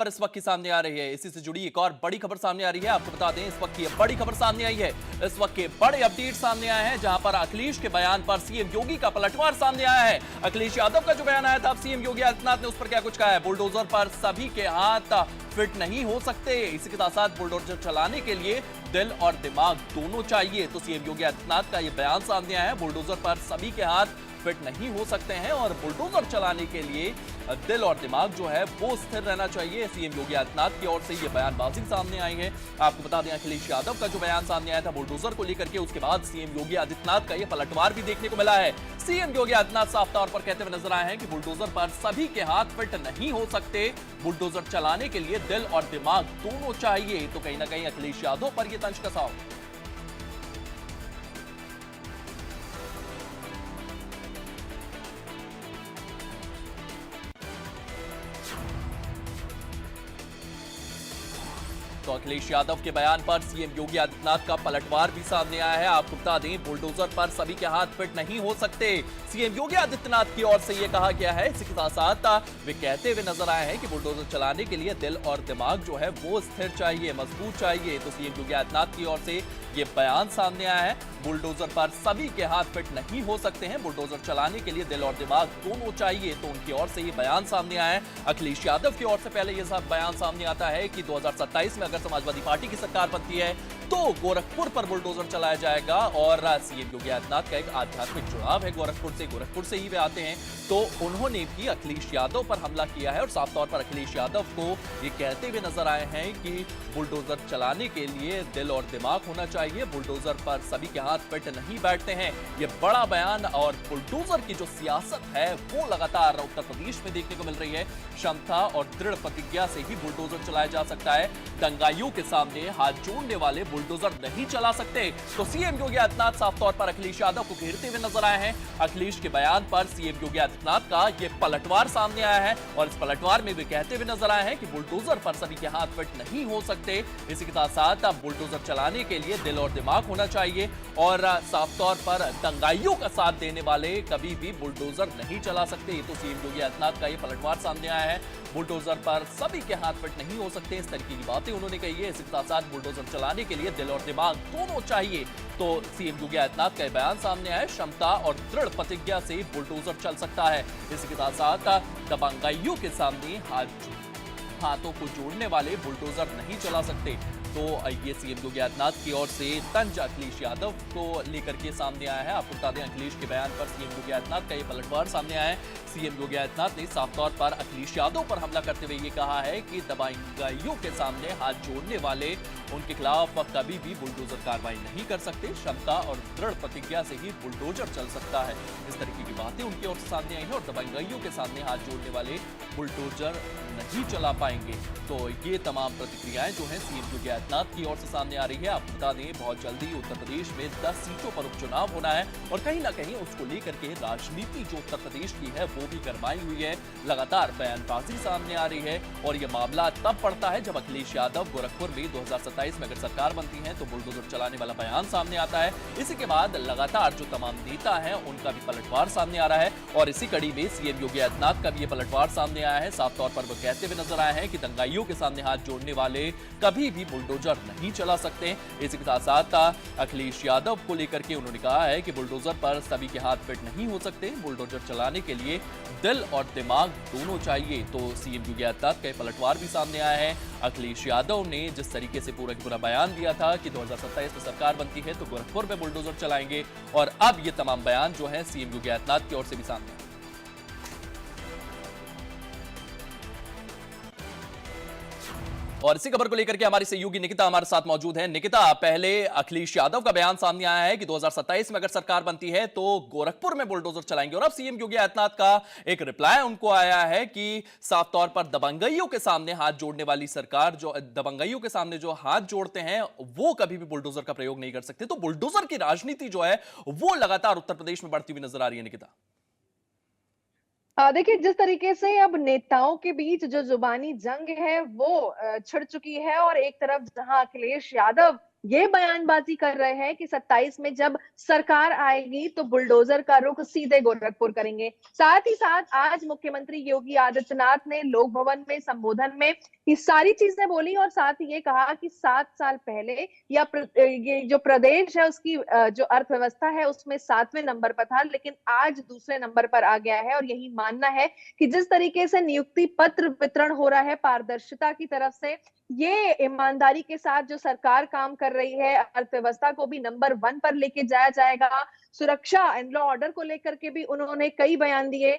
पर इस वक्त की सामने आ रही है। इसी से जुड़ी एक और बड़ी खबर सामने आ रही है। आपको बता दें, इस वक्त की बड़ी खबर सामने आई है। इस वक्त के बड़े अपडेट सामने आए हैं, जहां पर अखिलेश के बयान पर सीएम योगी का पलटवार सामने आया है। अखिलेश यादव का जो बयान आया था, अब सीएम योगी आदित्यनाथ ने उस पर क्या कुछ कहा है। बुलडोजर पर सभी के हाथ फिट नहीं हो सकते। इसी के साथ साथ बुलडोजर चलाने के लिए दिल और दिमाग दोनों चाहिए। तो सीएम योगी आदित्यनाथ का यह बयान सामने आया है। बुलडोजर पर सभी के हाथ फिट नहीं हो सकते हैं और बुलडोजर चलाने के लिए दिल और दिमाग जो है वो स्थिर रहना चाहिए। सीएम योगी आदित्यनाथ की ओर से ये बयानबाजी सामने आई है। आपको बता दें, अखिलेश यादव का जो बयान सामने आया था बुलडोजर को लेकर के, उसके बाद सीएम योगी आदित्यनाथ का ये पलटवार भी देखने को मिला है। सीएम योगी आदित्यनाथ साफ तौर पर कहते हुए नजर आए हैं कि बुलडोजर पर सभी के हाथ फिट नहीं हो सकते। बुलडोजर चलाने के लिए दिल और दिमाग दोनों चाहिए। तो कहीं ना कहीं अखिलेश यादव पर यह तंज कसा हो। तो अखिलेश यादव के बयान पर सीएम योगी आदित्यनाथ का पलटवार भी सामने आया है। आपको बता दें, बुलडोजर पर सभी के हाथ फिट नहीं हो सकते। सीएम योगी आदित्यनाथ की ओर से यह कहा गया है। इसी के साथ साथ वे कहते हुए नजर आए हैं कि बुलडोजर चलाने के लिए दिल और दिमाग जो है वो स्थिर चाहिए, मजबूत चाहिए। तो सीएम योगी आदित्यनाथ की ओर से ये बयान सामने आया है। बुलडोजर पर सभी के हाथ फिट नहीं हो सकते हैं। बुलडोजर चलाने के लिए दिल और दिमाग दोनों चाहिए। तो उनकी ओर से ये बयान सामने आया है। अखिलेश यादव की ओर से पहले यह सब बयान सामने आता है कि 2027 में अगर समाजवादी पार्टी की सरकार बनती है तो गोरखपुर पर बुलडोजर चलाया जाएगा। और सीएम योगी आदित्यनाथ का एक आध्यात्मिक जुड़ाव है गोरखपुर से ही वे आते हैं। तो उन्होंने भी अखिलेश यादव पर हमला किया है और साफ तौर पर अखिलेश यादव को ये कहते हुए नजर आए हैं कि बुलडोजर चलाने के लिए दिल और दिमाग होना चाहिए। बुलडोजर पर सभी के हाथ फिट नहीं बैठते हैं। ये बड़ा बयान और बुलडोजर की जो सियासत है वो लगातार उत्तर प्रदेश में देखने को मिल रही है। क्षमता और दृढ़ प्रतिज्ञा से ही बुलडोजर चलाया जा सकता है। दंगाइयों के सामने हाथ जोड़ने वाले बुलडोजर नहीं चला सकते। तो सीएम योगी आदित्यनाथ साफ तौर पर अखिलेश यादव को घेरते हुए नजर आए हैं। अखिलेश के बयान पर सीएम योगी आदित्यनाथ का यह पलटवार सामने आया है और इस पलटवार में वे कहते हुए नजर आए हैं कि बुलडोजर पर सभी के हाथ फिट नहीं हो सकते। इसी के साथ साथ बुलडोजर चलाने के लिए दिल और दिमाग होना चाहिए और साफ तौर पर दंगाइयों का साथ देने वाले कभी भी बुलडोजर नहीं चला सकते। तो सीएम योगी आदित्यनाथ का यह पलटवार सामने आया है। बुलडोजर पर सभी के हाथ फिट नहीं हो सकते, इस तरीके की बातें उन्होंने कही है। इसके साथ साथ बुलडोजर चलाने के लिए दिल और दिमाग दोनों चाहिए। तो सीएम योगी आदित्यनाथ का बयान सामने आया। क्षमता और दृढ़ प्रतिज्ञा से बुलडोजर चल सकता है। इसी के साथ साथ दबंगाइयों के सामने हाथों को जोड़ने वाले बुलडोजर नहीं चला सकते। तो ये सीएम योगी आदित्यनाथ की ओर से तंज अखिलेश यादव को लेकर के सामने आया है। आपको बता दें, अखिलेश के बयान पर सीएम योगी आदित्यनाथ का ये पलटवार सामने आया है। सीएम योगी आदित्यनाथ ने साफ तौर पर अखिलेश यादव पर हमला करते हुए ये कहा है कि दबंगाइयों के सामने हाथ जोड़ने वाले उनके खिलाफ कभी भी बुलडोजर कार्रवाई नहीं कर सकते। क्षमता और दृढ़ प्रतिज्ञा से ही बुलडोजर चल सकता है। इस तरीके की बातें उनकी ओर से सामने आई है और दबंगाइयों के सामने हाथ जोड़ने वाले बुलडोजर नहीं चला पाएंगे। तो ये तमाम प्रतिक्रियाएं जो हैं सीएम योगी आदित्यनाथ की ओर से सामने आ रही है। आपको बता दें, बहुत जल्दी उत्तर प्रदेश में 10 सीटों पर उपचुनाव होना है और कहीं ना कहीं उसको लेकर के राजनीति जो उत्तर प्रदेश की है वो भी गरमाई हुई है। लगातार बयानबाजी सामने आ रही है और यह मामला तब पड़ता है जब अखिलेश यादव गोरखपुर में 2027 में अगर सरकार बनती है तो बुलडोजर चलाने वाला बयान सामने आता है। इसी के बाद लगातार जो तमाम नेता हैं उनका भी पलटवार सामने आ रहा है और इसी कड़ी में सीएम योगी आदित्यनाथ का भी ये पलटवार सामने आया है। साफ तौर पर वो कहते हुए नजर आए हैं कि दंगाइयों के सामने हाथ जोड़ने वाले कभी भी बुलडोजर नहीं चला सकते। इसी के साथ साथ अखिलेश यादव को लेकर के उन्होंने कहा है कि बुलडोजर पर सभी के हाथ फिट नहीं हो सकते। बुलडोजर चलाने के लिए दिल और दिमाग दोनों चाहिए। तो सीएम योगी आदित्यनाथ का पलटवार भी सामने आया है। अखिलेश यादव ने जिस तरीके से पूरा बयान दिया था कि 2027 में सरकार बनती है तो गोरखपुर में बुलडोजर चलाएंगे, और अब ये तमाम बयान जो है सीएम योगी आदित्यनाथ की ओर से भी सामने आए। और इसी खबर को लेकर के हमारी सहयोगी निकिता हमारे साथ मौजूद है। निकिता, पहले अखिलेश यादव का बयान सामने आया है कि 2027 में अगर सरकार बनती है तो गोरखपुर में बुलडोजर चलाएंगे, और अब सीएम योगी आदित्यनाथ का एक रिप्लाई उनको आया है कि साफ तौर पर दबंगइयों के सामने हाथ जोड़ने वाली सरकार, जो दबंगइयों के सामने जो हाथ जोड़ते हैं वो कभी भी बुलडोजर का प्रयोग नहीं कर सकते। तो बुलडोजर की राजनीति जो है वो लगातार उत्तर प्रदेश में बढ़ती हुई नजर आ रही है। निकिता, देखिए, जिस तरीके से अब नेताओं के बीच जो जुबानी जंग है वो छिड़ चुकी है, और एक तरफ जहां अखिलेश यादव ये बयानबाजी कर रहे हैं कि 27 में जब सरकार आएगी तो बुलडोजर का रुख सीधे गोरखपुर करेंगे। साथ ही साथ आज मुख्यमंत्री योगी आदित्यनाथ ने लोक भवन में संबोधन में ये सारी चीजें बोली और साथ ही ये कहा कि 7 साल पहले ये जो प्रदेश है उसकी जो अर्थव्यवस्था है उसमें 7वें नंबर पर था, लेकिन आज दूसरे नंबर पर आ गया है। और यही मानना है कि जिस तरीके से नियुक्ति पत्र वितरण हो रहा है पारदर्शिता की तरफ से, ये ईमानदारी के साथ जो सरकार काम कर रही है, अर्थव्यवस्था को भी नंबर 1 पर लेके जाया जाएगा। सुरक्षा एंड लॉ ऑर्डर को लेकर के भी उन्होंने कई बयान दिए।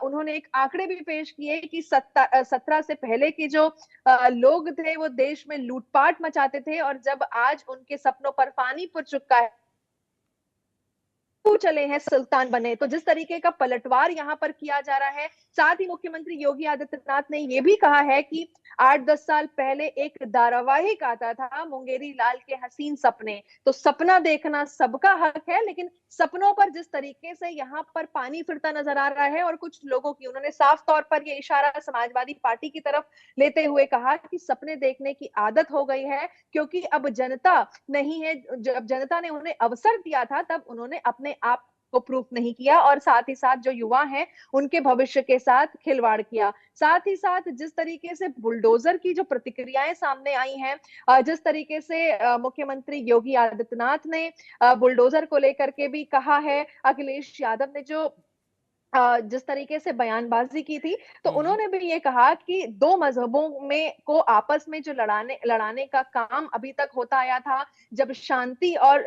उन्होंने एक आंकड़े भी पेश किए कि 17 से पहले के जो लोग थे वो देश में लूटपाट मचाते थे, और जब आज उनके सपनों पर पानी फिर चुका है, चले हैं सुल्तान बने। तो जिस तरीके का पलटवार यहाँ पर किया जा रहा है, साथ ही मुख्यमंत्री योगी आदित्यनाथ ने यह भी कहा है कि 8-10 साल पहले एक धारावाहिक आता था मुंगेरी लाल के हसीन सपने। तो सपना देखना सबका हक है, लेकिन सपनों पर जिस तरीके से यहाँ पर पानी फिरता नजर आ रहा है, और कुछ लोगों की उन्होंने साफ तौर पर यह इशारा समाजवादी पार्टी की तरफ लेते हुए कहा कि सपने देखने की आदत हो गई है, क्योंकि अब जनता नहीं है। जब जनता ने उन्हें अवसर दिया था तब उन्होंने अपने आप को प्रूफ नहीं किया, और साथ ही साथ जो युवा हैं उनके भविष्य के साथ खिलवाड़ किया। साथ ही साथ जिस तरीके से बुलडोजर की जो प्रतिक्रियाएं सामने आई हैं, जिस तरीके से मुख्यमंत्री योगी आदित्यनाथ ने बुलडोजर को लेकर के भी कहा है, अखिलेश यादव ने जो जिस तरीके से बयानबाजी की थी, तो उन्होंने भी ये कहा कि दो मजहबों में को आपस में जो लड़ाने का काम अभी तक होता आया था, जब शांति और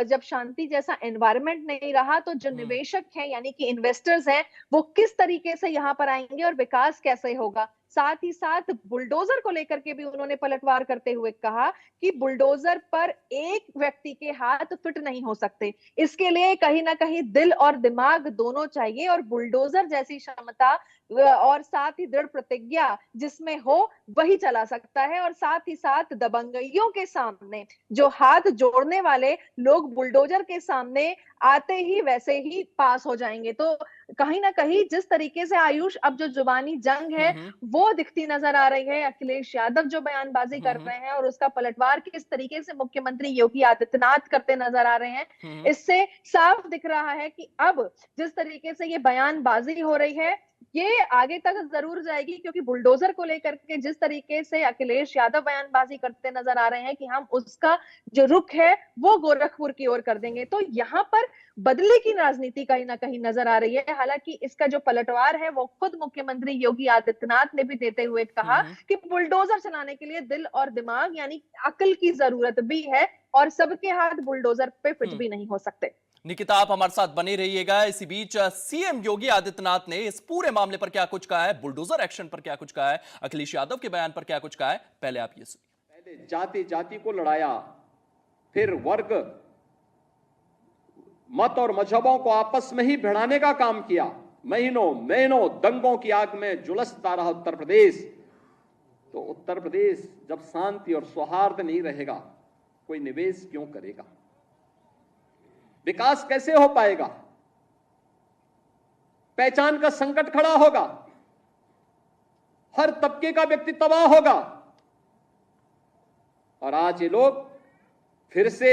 जब शांति जैसा एनवायरनमेंट नहीं रहा, तो जो निवेशक हैं यानी कि इन्वेस्टर्स हैं, वो किस तरीके से यहाँ पर आएंगे और विकास कैसे होगा। साथ ही साथ बुलडोजर को लेकर के भी उन्होंने पलटवार करते हुए कहा कि बुलडोजर पर एक व्यक्ति के हाथ फिट नहीं हो सकते, इसके लिए कहीं ना कहीं दिल और दिमाग दोनों चाहिए, और बुलडोजर जैसी क्षमता और साथ ही दृढ़ प्रतिज्ञा जिसमें हो वही चला सकता है। और साथ ही साथ दबंगइयों के सामने जो हाथ जोड़ने वाले लोग बुलडोजर के सामने आते ही वैसे ही पास हो जाएंगे। तो कहीं ना कहीं जिस तरीके से आयुष अब जो जुबानी जंग है वो दिखती नजर आ रही है, अखिलेश यादव जो बयानबाजी कर रहे हैं और उसका पलटवार किस तरीके से मुख्यमंत्री योगी आदित्यनाथ करते नजर आ रहे हैं, इससे साफ दिख रहा है कि अब जिस तरीके से ये बयानबाजी हो रही है ये आगे तक जरूर जाएगी, क्योंकि बुलडोजर को लेकर के जिस तरीके से अखिलेश यादव बयानबाजी करते नजर आ रहे हैं कि हम उसका जो रुख है वो गोरखपुर की ओर कर देंगे, तो यहाँ पर बदले की राजनीति कहीं ना कहीं नजर आ रही है। हालांकि इसका जो पलटवार है वो खुद मुख्यमंत्री योगी आदित्यनाथ ने भी देते हुए कहा कि बुलडोजर चलाने के लिए दिल और दिमाग यानी अकल की जरूरत भी है, और सबके हाथ बुलडोजर पे फिट भी नहीं हो सकते। निकिता, आप हमारे साथ बने रहिएगा। इसी बीच सीएम योगी आदित्यनाथ ने इस पूरे मामले पर क्या कुछ कहा है, बुलडोजर एक्शन पर क्या कुछ कहा है, अखिलेश यादव के बयान पर क्या कुछ कहा है, पहले आप ये सुनिए। पहले जाति जाति को लड़ाया, फिर वर्ग मत और मजहबों को आपस में ही भिड़ाने का काम किया। महीनों महीनों दंगों की आग में झुलसता रहा उत्तर प्रदेश। तो उत्तर प्रदेश जब शांति और सौहार्द नहीं रहेगा, कोई निवेश क्यों करेगा, विकास कैसे हो पाएगा, पहचान का संकट खड़ा होगा, हर तबके का व्यक्ति तबाह होगा। और आज ये लोग फिर से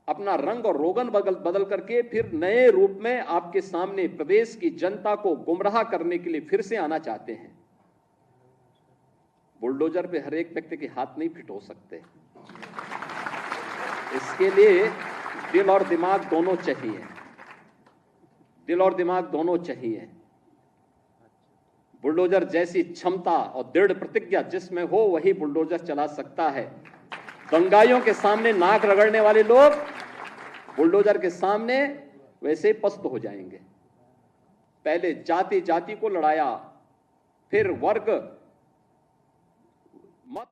अपना रंग और रोगन बदल करके फिर नए रूप में आपके सामने प्रदेश की जनता को गुमराह करने के लिए फिर से आना चाहते हैं। बुलडोजर पे हर एक व्यक्ति के हाथ नहीं फिट हो सकते, इसके लिए दिल और दिमाग दोनों चाहिए, दिल और दिमाग दोनों चाहिए। बुलडोजर जैसी क्षमता और दृढ़ प्रतिज्ञा जिसमें हो वही बुलडोजर चला सकता है। दंगाइयों के सामने नाक रगड़ने वाले लोग बुलडोजर के सामने वैसे पस्त हो जाएंगे। पहले जाति जाति को लड़ाया, फिर वर्ग मत।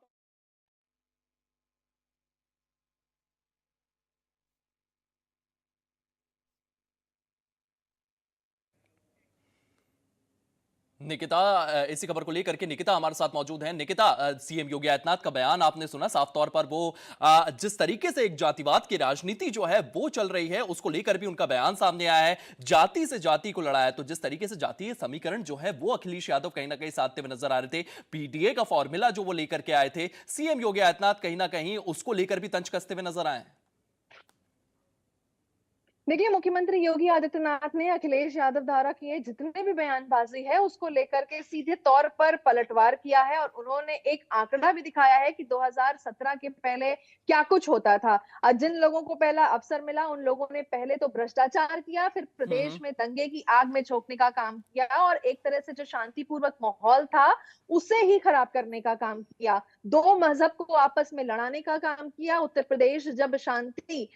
निकिता, इसी खबर को लेकर के निकिता हमारे साथ मौजूद हैं। निकिता, सीएम योगी आदित्यनाथ का बयान आपने सुना, साफ तौर पर वो जिस तरीके से एक जातिवाद की राजनीति जो है वो चल रही है, उसको लेकर भी उनका बयान सामने आया है। जाति से जाति को लड़ाया, तो जिस तरीके से जातीय समीकरण जो है वो अखिलेश यादव कहीं ना कहीं साधते हुए नजर आ रहे थे, पीडीए का फॉर्मूला जो वो लेकर के आए थे, सीएम योगी आदित्यनाथ कहीं ना कहीं उसको लेकर भी तंज कसते हुए नजर आए। देखिए, मुख्यमंत्री योगी आदित्यनाथ ने अखिलेश यादव द्वारा किए जितने भी बयानबाजी है उसको लेकर के सीधे तौर पर पलटवार किया है और उन्होंने एक आंकड़ा भी दिखाया है कि 2017 के पहले क्या कुछ होता था। जिन लोगों को पहला अवसर मिला उन लोगों ने पहले तो भ्रष्टाचार किया, फिर प्रदेश में दंगे की आग में झोंकने का काम किया और एक तरह से जो शांतिपूर्वक माहौल था उसे ही खराब करने का काम किया। दो मजहब को आपस में लड़ाने का काम किया। उत्तर प्रदेश जब शांति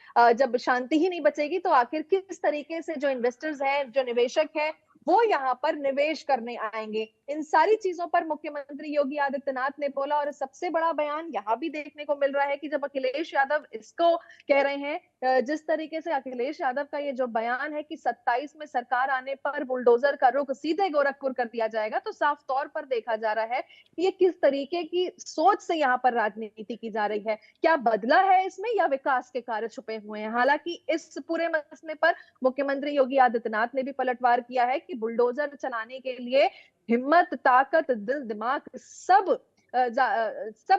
ही नहीं बचेगी तो आखिर किस तरीके से जो इन्वेस्टर्स हैं, जो निवेशक हैं, वो यहाँ पर निवेश करने आएंगे। इन सारी चीजों पर मुख्यमंत्री योगी आदित्यनाथ ने बोला और सबसे बड़ा बयान यहाँ भी देखने को मिल रहा है कि जब अखिलेश यादव इसको कह रहे हैं, जिस तरीके से अखिलेश यादव का ये जो बयान है कि 27 में सरकार आने पर बुलडोजर का रुख सीधे गोरखपुर कर दिया जाएगा, तो साफ तौर पर देखा जा रहा है कि ये किस तरीके की सोच से यहाँ पर राजनीति की जा रही है। क्या बदला है इसमें या विकास के कार्य छुपे हुए हैं? हालांकि इस पूरे मसले पर मुख्यमंत्री योगी आदित्यनाथ ने भी पलटवार किया है कि बुलडोजर चलाने के लिए हिम्मत, ताकत, दिल, दिमाग सब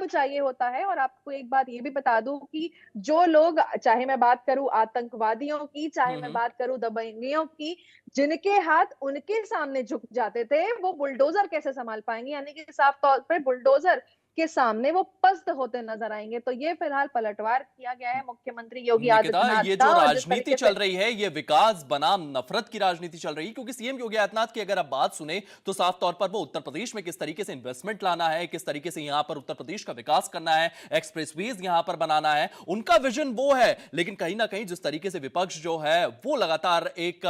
चाहिए होता है। और आपको एक बात ये भी बता दूं कि जो लोग, चाहे मैं बात करूं आतंकवादियों की, चाहे मैं बात करूं दबंगियों की, जिनके हाथ उनके सामने झुक जाते थे, वो बुलडोजर कैसे संभाल पाएंगे? यानी कि साफ तौर पर बुलडोजर के सामने वो पस्त होते नजर आएंगे। तो ये फिलहाल पलटवार किया गया है मुख्यमंत्री योगी आदित्यनाथ ये जो राजनीति चल रही है, ये विकास बनाम नफरत की राजनीति चल रही है, क्योंकि सीएम योगी आदित्यनाथ की अगर आप बात सुने तो साफ तौर पर वो उत्तर प्रदेश में किस तरीके से इन्वेस्टमेंट लाना है, किस तरीके से यहां पर उत्तर प्रदेश का विकास करना है, एक्सप्रेसवेज यहां पर बनाना है, उनका विजन वो है। लेकिन कहीं ना कहीं जिस तरीके से विपक्ष जो है वो लगातार एक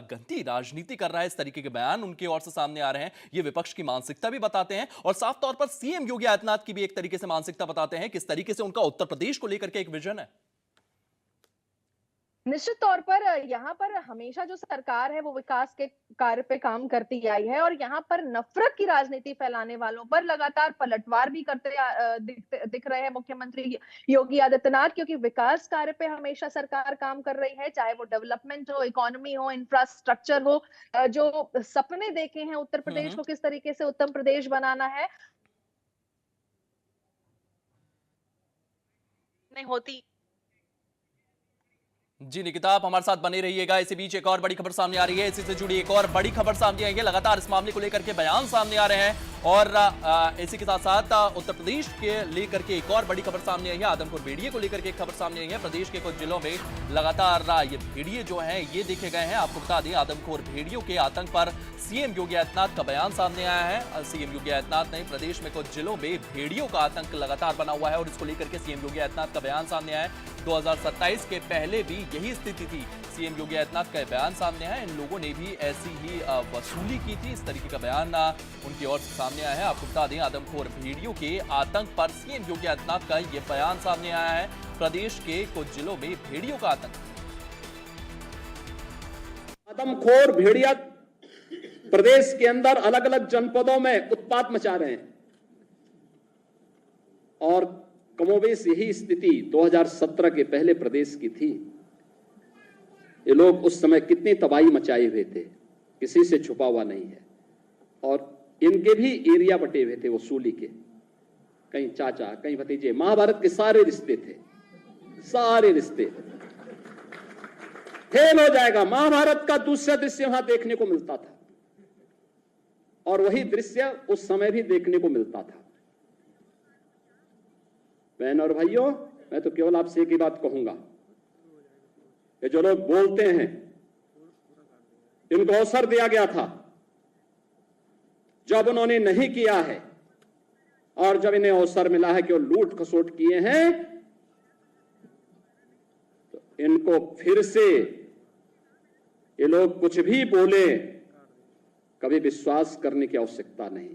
गंदी राजनीति कर रहा है, इस तरीके के बयान उनकी ओर से सामने आ रहे हैं, ये विपक्ष की मानसिकता भी बताते हैं और साफ तौर पर सीएम योगी आदित्यनाथ की भी एक तरीके से मानसिकता बताते हैं, किस तरीके से उनका उत्तर प्रदेश को लेकर के एक विजन है। निश्चित तौर पर यहाँ पर हमेशा जो सरकार है वो विकास के कार्य पे काम करती आई है और यहाँ पर नफरत की राजनीति फैलाने वालों पर लगातार पलटवार भी करते दिख रहे हैं मुख्यमंत्री योगी आदित्यनाथ, क्योंकि विकास कार्य पे हमेशा सरकार काम कर रही है, चाहे वो डेवलपमेंट हो, इकोनॉमी हो, इंफ्रास्ट्रक्चर हो। जो सपने देखे हैं उत्तर प्रदेश को किस तरीके से उत्तम प्रदेश बनाना है, नहीं होती। जी निकिता, आप हमारे साथ बने रहिएगा। इसी बीच एक और बड़ी खबर सामने आ रही है, इसी से जुड़ी एक और बड़ी खबर सामने आई है। लगातार इस मामले को लेकर के बयान सामने आ रहे हैं और इसी के साथ साथ उत्तर प्रदेश के लेकर के एक और बड़ी खबर सामने आई है। आदमपुर भेड़िए को लेकर के एक खबर सामने आई है। प्रदेश के कुछ जिलों में लगातार ये भेड़िए जो हैं ये देखे गए हैं। आपको बता दें, आदमखोर भेड़ियों के आतंक पर सीएम योगी आदित्यनाथ का बयान सामने आया है। सीएम योगी आदित्यनाथ ने प्रदेश में कुछ जिलों में भेड़ियों का आतंक लगातार बना हुआ है और इसको लेकर के सीएम योगी आदित्यनाथ का बयान सामने आया है। 2027 के पहले भी यही स्थिति थी। सीएम योगी आदित्यनाथ का बयान सामने है, इन लोगों ने भी ऐसी ही वसूली की थी, इस तरीके का बयान उनकी ओर से सामने आया है। आपको बता दें, आदमखोर भेड़ियों के आतंक पर सीएम योगी आदित्यनाथ का यह बयान सामने आया है। प्रदेश के कुछ जिलों में भेड़ियों का आतंक। आदमखोर भेड़िया प्रदेश के अंदर अलग अलग जनपदों में उत्पात मचा रहे हैं और कमोबेश यही स्थिति 2017 के पहले प्रदेश की थी। ये लोग उस समय कितनी तबाही मचाए हुए थे, किसी से छुपा हुआ नहीं है और इनके भी एरिया बटे हुए थे वसूली के, कहीं चाचा, कहीं भतीजे। महाभारत के सारे रिश्ते थे, सारे रिश्ते फेल हो जाएगा। महाभारत का दूसरा दृश्य वहां देखने को मिलता था और वही दृश्य उस समय भी देखने को मिलता था। बहन और भाइयों, मैं तो केवल आपसे एक ही बात कहूंगा कि जो लोग बोलते हैं, इनको अवसर दिया गया था, जब उन्होंने नहीं किया है और जब इन्हें अवसर मिला है कि वो लूट खसोट किए हैं, तो इनको फिर से ये लोग कुछ भी बोले, कभी विश्वास करने की आवश्यकता नहीं।